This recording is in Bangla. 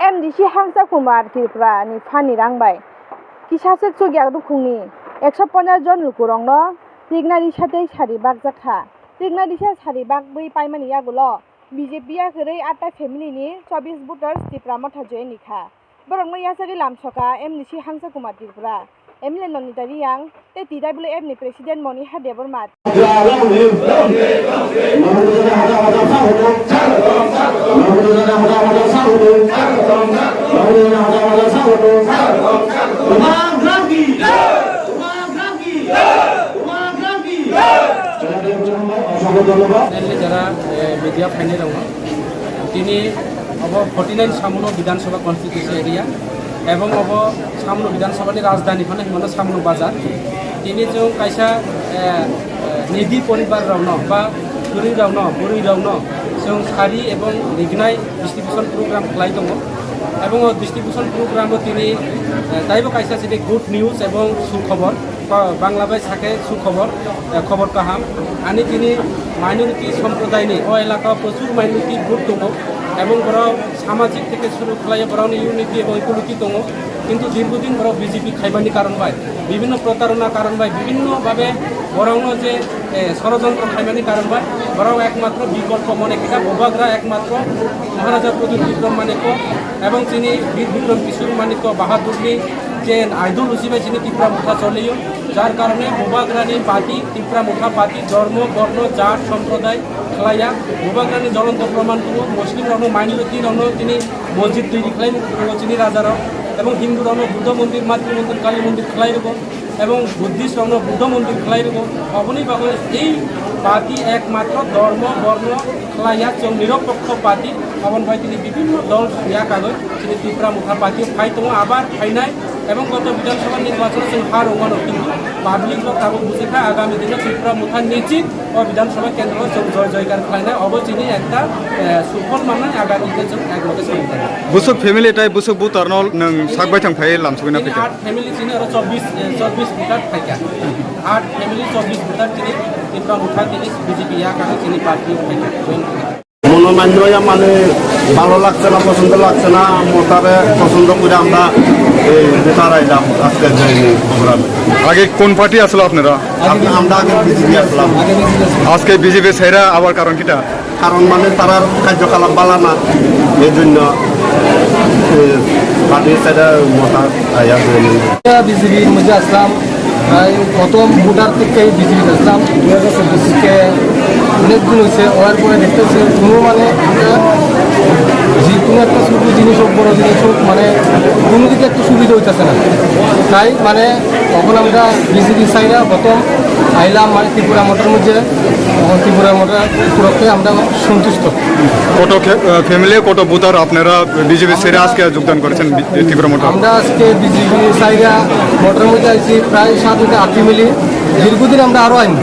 MDC Hangsa Kumar Tripura ni Fani Rangbai Kisasek Sugyak Dukungni 150 জন lukurongno Rignari Sate Saribak Jakha Rignari Saribak Bui Paimani Yagulo BJP ya Kere Atta Family ni 24 voters Tripura Motha Joy Nikha Borongno Yasari Lamsoka MDC Hangsa Kumar Tripura Emile Nonitari Yang Te TWF ni President Moni Hadebormat যারা মিডিয়া ফাইনে দङ তিনি अब 49 সামনো বিধানসভা কনস্টিটিউশন এরিয়া এবং अब সামনো বিধানসভানি রাজধানী খনে হিমন সামনো বাজার তিনি जों কাইসা নিধি পরিবার রাউন বা গুরি রাউন বুরি রাউন जों সারি এবং লিগনাই ডিস্ট্রিবিউশন প্রোগ্রাম খালাই দङ এবং ডিস্ট্রিবিউশন প্রোগ্রামও তিনি তাইবো কাইসা যেটি গুড নিউজ এবং সুখবর বাংলাবাই থাকে সুখবর খবর কাহাম আনি তিনি মাইনরিটি সম্প্রদায়নি ও এলাকা প্রচুর মাইনরিটি ভোট দङ এবং বড় সামাজিক থেকে শুরু খালাই বড় ইউনিটি এবং ইকুয়ালিটি দङ কিন্তু দীর্ঘদিন বড় বিজেপি খাইবানি কারণ বাই বিভিন্ন প্রতারণা কারণ বাই বিভিন্নভাবে বরং যে ষড়যন্ত্র খাইবানি কারণ বাই বরং একমাত্র বিকল্প মনে কিনা বোবাগ্রা একমাত্র মহারাজা প্রদীপ বিক্রম মানিক এবং তিনি বীর বিক্রম কিশোর মানিক বাহাদুরনি যে আইডিওলজি বাই যিনি ত্রিপুরা মুঠা চলেও যার কারণে বোবাগ্রানি পার্টি ত্রিপুরা মুঠা পার্টি ধর্ম বর্ণ জাত সম্প্রদায় খালাইয়া বোবাগ্রানি জ্বলন্ত প্রমাণ করব মুসলিম রণ মাইনরিটি রণ তিনি মসজিদ তৈরি খাই তিনি রাজার এবং হিন্দু রণ বুদ্ধ মন্দির মাতৃ মন্দির কালী মন্দির খেলাই রব এবং বুদ্ধিস্ট রণ বুদ্ধ মন্দির খেলাই রব অবনি ভাবে এই পার্টি একমাত্র ধর্ম বর্ণ খেলাইয়া নিরপেক্ষ পার্টি অবন ভাই তিনি বিভিন্ন দল ইয়া কাগজ তিনি ত্রিপুরা মুঠা পার্টি ফাই দङ আবার ফাইনাই এবং গত বিধানসভা নির্বাচনে जों हार हमानो কিন্তু পাবলিক তাবো বুঝিখা আগামী দিনে ত্রিপুরা মুঠা নিশ্চিত ও বিধানসভা কেন্দ্র जों জয় জয়কার খাইনাই অবচিনি একটা সুফল মাননাय আগামী দিনে जों একলগে সলিতাম বুসুক ফ্যামিলি টাই বুসুক বুতারনল নং সাকবাই থাংফাই লামসুগনা ফিকা 8 ফ্যামিলি চিনি আর 24 ভোটার থাকা 8 ফ্যামিলি 24 ভোটার চিনি ত্রিপুরা মুঠা তিনি বিজেপি ইয়া কারণে চিনি পার্টি থাকা জয়েন মনোমান্য মানে ভালো লাগছে না পছন্দ লাগছে না মোটারে পছন্দ করে আমরা ভোটার আইলাম আজকে প্রোগ্রামে আগে কোন পার্টি আসলো আপনারা আমরা আগে বিজেপি আসলাম আজকে বিজেপি ছাইরা আবার কারণ কিটা কারণ মানে তারা কার্যকলাপ বালা না এই জন্য পার্টির সাইডে মোটা আয়া বিজেপির মধ্যে আসলাম প্রথম ভোটার থেকে বিজেপি আসলাম 2024 থেকে অনেক দিন হয়েছে হওয়ার পরে দেখতেছি কোনো মানে আমরা যে কোনো একটা ছোটো জিনিস হোক বড়ো জিনিস হোক মানে কোনো দিকে একটা সুবিধা হইতেছে না তাই মানে তখন আমরা বিজেপি সাইডা প্রথম আইলাম মানে ত্রিপুরা মোটর মধ্যে ত্রিপুরা মোটর পুরোকে আমরা সন্তুষ্ট কত ফ্যামিলি কত বুতার আপনারা বিজেপি ছেড়ে আজকে যোগদান করেছেন ত্রিপুরা মোটর আমরা আজকে বিজেপি সাইডা মোটর মধ্যে আছি প্রায় 7 থেকে 8 ফ্যামিলি দীর্ঘদিন আমরা আরও আইনি